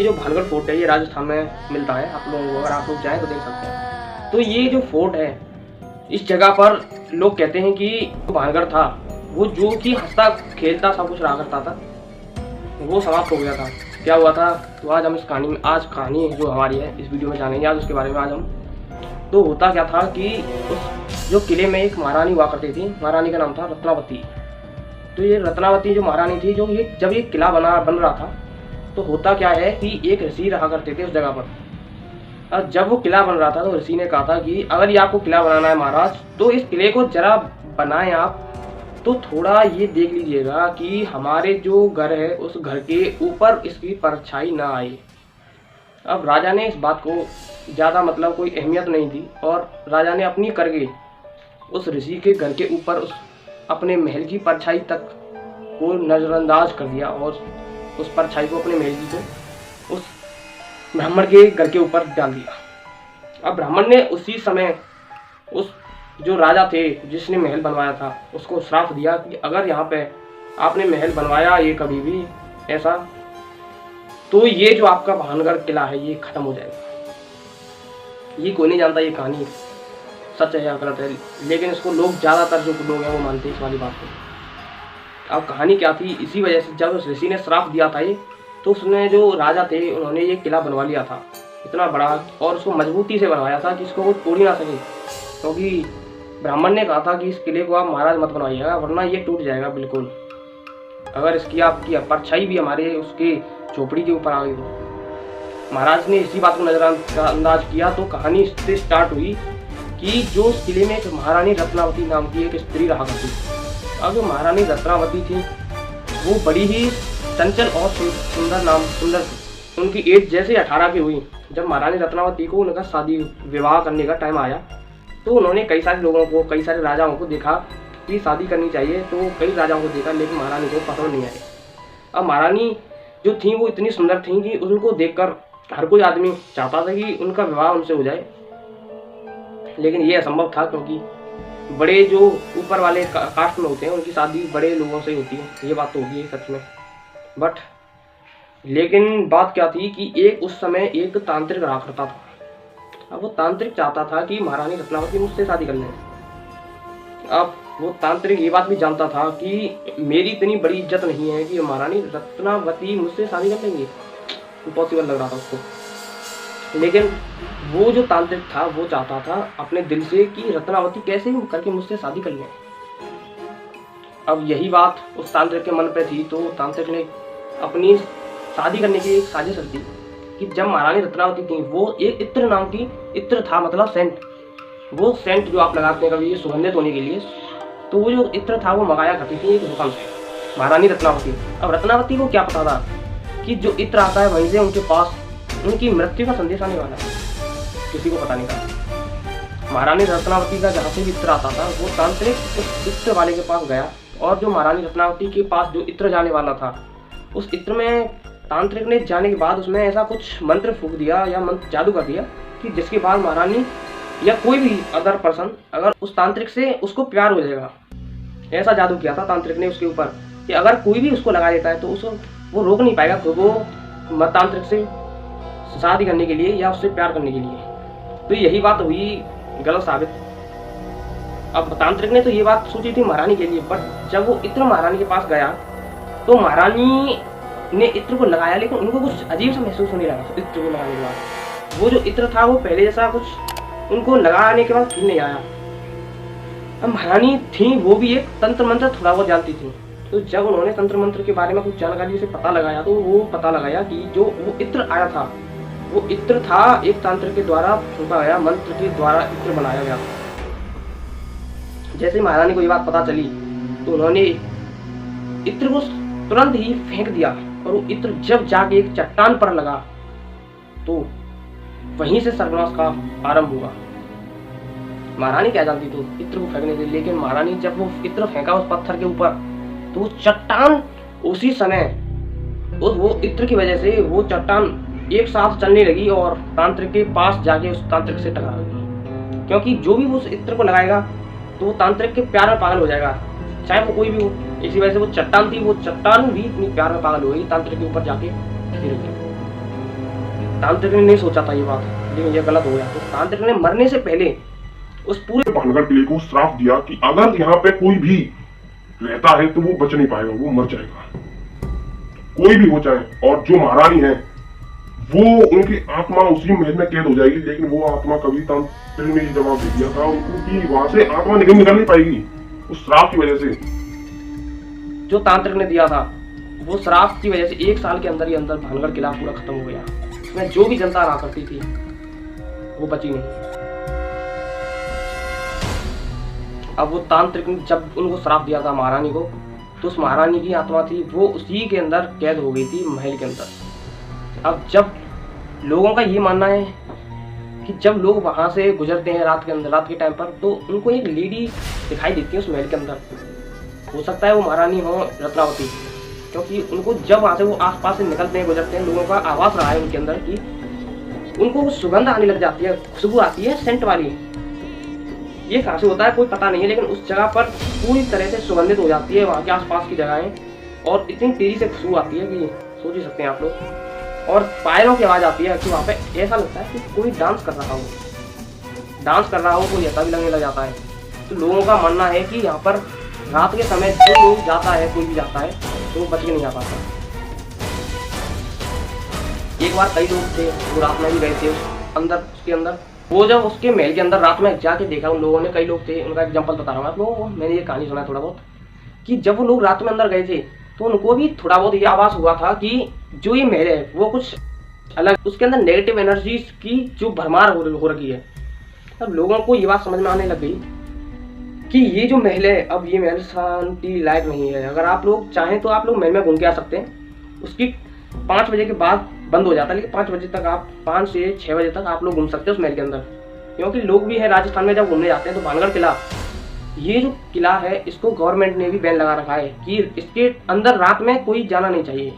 ये जो भानगढ़ फोर्ट है ये राजस्थान में मिलता है। आप लोगों को अगर आप लोग जाएँ तो देख सकते हैं। तो ये जो फोर्ट है इस जगह पर लोग कहते हैं कि भानगढ़ था वो जो कि हंसता खेलता सब कुछ रहा करता था, वो समाप्त हो गया था। क्या हुआ था तो आज हम इस कहानी में, आज कहानी जो हमारी है इस वीडियो में जानेंगे आज उसके बारे में। आज हम तो होता क्या था कि उस जो किले में एक महारानी हुआ करती थी, महारानी का नाम था रत्नावती। तो ये रत्नावती जो महारानी थी, जो ये जब ये किला बन रहा था तो होता क्या है कि एक ऋषि रहा करते थे उस जगह पर। और जब वो किला बन रहा था तो ऋषि ने कहा था कि अगर ये आपको किला बनाना है महाराज तो इस किले को जरा बनाएं आप, तो थोड़ा ये देख लीजिएगा कि हमारे जो घर है उस घर के ऊपर इसकी परछाई ना आए। अब राजा ने इस बात को ज़्यादा मतलब कोई अहमियत नहीं थी और राजा ने अपनी करके उस ऋषि के घर के ऊपर उस अपने महल की परछाई तक को नज़रअंदाज कर दिया और उस परछाई को, अपने महल की को उस ब्राह्मण के घर के ऊपर डाल दिया। अब ब्राह्मण ने उसी समय उस जो राजा थे जिसने महल बनवाया था उसको श्राप दिया कि अगर यहाँ पे आपने महल बनवाया ये कभी भी ऐसा, तो ये जो आपका भानगढ़ किला है ये खत्म हो जाएगा। ये कोई नहीं जानता ये कहानी सच है या गलत है, लेकिन इसको लोग ज़्यादातर जो लोग हैं वो मानते हैं इस वाली बात को। अब कहानी क्या थी, इसी वजह से जब उस ऋषि ने श्राप दिया था ये, तो उसने जो राजा थे उन्होंने ये किला बनवा लिया था इतना बड़ा और उसको मजबूती से बनवाया था कि इसको वो तोड़ ही ना सके। क्योंकि ब्राह्मण ने कहा था कि इस किले को आप महाराज मत बनवाइएगा वरना ये टूट जाएगा बिल्कुल, अगर इसकी आपकी परछाई भी हमारे उसके झोपड़ी के ऊपर आ गई तो। महाराज ने इसी बात को नज़रअंदाज किया। तो कहानी इससे स्टार्ट हुई कि जो उस किले में एक महारानी रत्नावती नाम की एक स्त्री रहा करती थी। अब जो महारानी रत्नावती थी वो बड़ी ही चंचल और सुंदर थी। उनकी एज जैसे 18 की हुई, जब महारानी रत्नावती को उनका शादी विवाह करने का टाइम आया तो उन्होंने कई सारे लोगों को, कई सारे राजाओं को देखा कि शादी करनी चाहिए, तो कई राजाओं को देखा लेकिन महारानी को पसंद नहीं आई। अब महारानी जो थी वो इतनी सुंदर थी कि उनको देखकर हर कोई आदमी चाहता था कि उनका विवाह उनसे हो जाए, लेकिन ये असंभव था क्योंकि बड़े जो ऊपर वाले कास्ट में होते हैं उनकी शादी बड़े लोगों से होती है। ये बात तो होगी सच में, बट लेकिन बात क्या थी कि एक उस समय एक तांत्रिक रहा करता था। अब वो तांत्रिक चाहता था कि महारानी रत्नावती मुझसे शादी कर लें। अब वो तांत्रिक ये बात भी जानता था कि मेरी इतनी बड़ी इज्जत नहीं है कि महारानी रत्नावती मुझसे शादी कर लेंगे, इम्पॉसिबल लग रहा था उसको। लेकिन वो जो तांत्रिक था वो चाहता था अपने दिल से कि रत्नावती कैसे भी करके मुझसे शादी कर लें। अब यही बात उस तांत्रिक के मन पे थी, तो तांत्रिक ने अपनी शादी करने की एक साजिश रची कि जब महारानी रत्नावती थी वो एक इत्र नाम की, इत्र था मतलब सेंट, वो सेंट जो आप लगाते हैं कभी सुगंधित होने के लिए, तो वो जो इत्र था वो मंगाया करती थी एक दुकान से महारानी रत्नावती। अब रत्नावती को क्या पता था कि जो इत्र आता है वहीं से उनके पास उनकी मृत्यु का संदेश आने वाला है, किसी को पता नहीं था। महारानी रत्नावती का जहाँ से भी इत्र आता था वो तांत्रिक उस इत्र वाले के पास गया और जो महारानी रत्नावती के पास जो इत्र जाने वाला था उस इत्र में तांत्रिक ने जाने के बाद उसमें ऐसा कुछ मंत्र फूंक दिया या मंत्र जादू कर दिया कि जिसके बाद महारानी या कोई भी अदर पर्सन अगर उस तांत्रिक से उसको प्यार हो जाएगा। ऐसा जादू किया था तांत्रिक ने उसके ऊपर कि अगर कोई भी उसको लगा देता है तो उसको वो रोक नहीं पाएगा खुद वो तांत्रिक से शादी करने के लिए या उससे प्यार करने के लिए। तो यही बात हुई गलत साबित। अब तांत्रिक ने तो ये बात सोची थी महारानी के लिए, बट जब वो इत्र महारानी के पास गया तो महारानी ने इत्र को लगाया लेकिन उनको कुछ अजीब सा महसूस होने लगा। इत्र को लगाने के बाद वो जो इत्र था वो पहले जैसा कुछ उनको लगाने के बाद फील नहीं आया। अब महारानी थी वो भी एक तंत्र मंत्र थोड़ा बहुत जानती थी, तो जब उन्होंने तंत्र मंत्र के बारे में कुछ जानकारी से पता लगाया तो वो पता लगाया कि जो वो इत्र आया था वो इत्र था एक तांत्रिक के द्वारा फूंका गया, मंत्र के द्वारा इत्र बनाया गया। जैसे महारानी को ये बात पता चली तो उन्होंने इत्र को तुरंत ही फेंक दिया और वो इत्र जब जाके एक चट्टान पर लगा तो वहीं से सर्वनाश का आरंभ हुआ। महारानी क्या जानती थी इत्र को फेंकने से, लेकिन महारानी जब वो इत्र फेंका उस पत्थर के ऊपर तो वो चट्टान उसी समय वो इत्र की वजह से वो चट्टान एक साथ चलने लगी और तांत्रिक के पास जाके उस तांत्रिक से टकरा गई। क्योंकि जो भी उस इत्र को लगाएगा तो वो तांत्रिक के प्यार में पागल हो जाएगा, चाहे वो कोई भी हो। इसी वजह से वो चट्टान थी, वो चट्टान भी इतनी प्यार में पागल हो गई, तांत्रिक के ऊपर जाके गिर गई। तांत्रिक ने नहीं सोचा था ये बात, लेकिन ये गलत हो गया। तो तांत्रिक ने मरने से पहले उस पूरे भानगढ़ किले को श्राप दिया कि अगर यहाँ पे कोई भी रहता है तो वो बच नहीं पाएगा, वो मर जाएगा, कोई भी हो जाए। और जो महारानी है वो उनकी आत्मा उसी महल में कैद हो जाएगी, लेकिन वो आत्मा कभी तांत्रिक ने ये जवाब दे दिया था उनको कि वहां से आत्मा निकल नहीं पाएगी उस श्राप की वजह से। जो तांत्रिक ने दिया था वो श्राप की वजह से 1 साल के अंदर ही अंदर भानगढ़ किला पूरा खत्म हो गया। इसमें जो भी जनता रहा करती थी वो बची नहीं। अब वो तांत्रिक ने जब उनको श्राप दिया था महारानी को, तो उस महारानी की आत्मा थी वो उसी के अंदर कैद हो गई थी, महल के अंदर। अब जब लोगों का ये मानना है कि जब लोग वहां से गुजरते हैं रात के अंदर, रात के टाइम पर, तो उनको एक लेडी दिखाई देती है उस महल के अंदर। हो सकता है वो महारानी हो रत्नावती, क्योंकि उनको जब वहां से वो आसपास से निकलते हैं, गुजरते हैं, लोगों का आवाज रहा है उनके अंदर कि उनको सुगंध आने लग जाती है, खुशबू आती है सेंट वाली। ये कहाँ से होता है कोई पता नहीं है, लेकिन उस जगह पर पूरी तरह से सुगंधित हो जाती है वहाँ के आसपास की जगहें, और इतनी तेजी से खुशबू आती है कि सोच ही सकते हैं आप लोग। और पायरों की आवाज़ आती है कि वहाँ पे ऐसा लगता है कि कोई डांस कर रहा हो, कोई ऐसा भी लगने लग जाता है। तो लोगों का मानना है कि यहाँ पर रात के समय जो लोग जाता है, कोई भी जाता है, तो वो बच के नहीं आ पाता। एक बार कई लोग थे वो रात में भी गए थे उसके अंदर, वो जब उसके महल के अंदर रात में जाके देखा उन लोगों ने, कई लोग थे, उनका एग्जांपल बता रहा हूँ आप लोगों को, मैंने ये कहानी सुना थोड़ा बहुत, कि जब वो लोग रात में अंदर गए थे तो उनको भी थोड़ा बहुत ये आभास हुआ था कि जो ये महल है वो कुछ अलग, उसके अंदर नेगेटिव एनर्जी की जो भरमार हो रखी है। अब लोगों को ये बात समझ में आने लग गई कि ये जो महल है, अब ये महल शांति लायक नहीं है। अगर आप लोग चाहें तो आप लोग महल में घूम के आ सकते हैं, उसकी 5 बजे के बाद बंद हो जाता है, लेकिन 5 बजे तक आप 5 से 6 बजे तक आप लोग घूम सकते हैं उस महल के अंदर। क्योंकि लोग भी है राजस्थान में जब घूमने जाते हैं तो भानगढ़ किला, ये जो किला है इसको गवर्नमेंट ने भी बैन लगा रखा है कि इसके अंदर रात में कोई जाना नहीं चाहिए।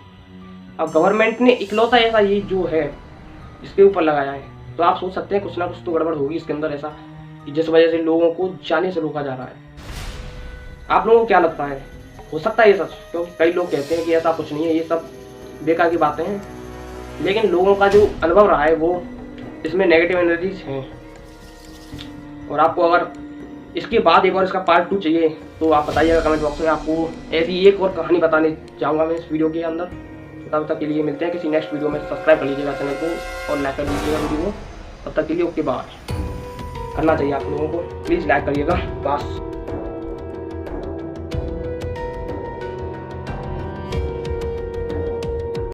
अब गवर्नमेंट ने इकलौता ऐसा ये जो है इसके ऊपर लगाया है, तो आप सोच सकते हैं कुछ ना कुछ तो गड़बड़ होगी इसके अंदर ऐसा, जिस वजह से लोगों को जाने से रोका जा रहा है। आप लोगों को क्या लगता है, हो सकता है ये सच? क्योंकि कई लोग कहते हैं कि ऐसा कुछ नहीं है, ये सब बेकार की बातें हैं, लेकिन लोगों का जो अनुभव रहा है वो इसमें नेगेटिव एनर्जीज हैं। और आपको अगर इसके बाद एक और इसका पार्ट 2 चाहिए तो आप बताइएगा कमेंट बॉक्स में। आपको ऐसी एक और कहानी बताने जाऊंगा मैं इस वीडियो के अंदर। तब तक के लिए मिलते हैं किसी नेक्स्ट वीडियो में। सब्सक्राइब कर लीजिएगा चैनल को और लाइक कर दीजिएगा वीडियो को। तब तक के लिए ओके बाय। करना चाहिए आप लोगों को, प्लीज़ लाइक करिएगा बस।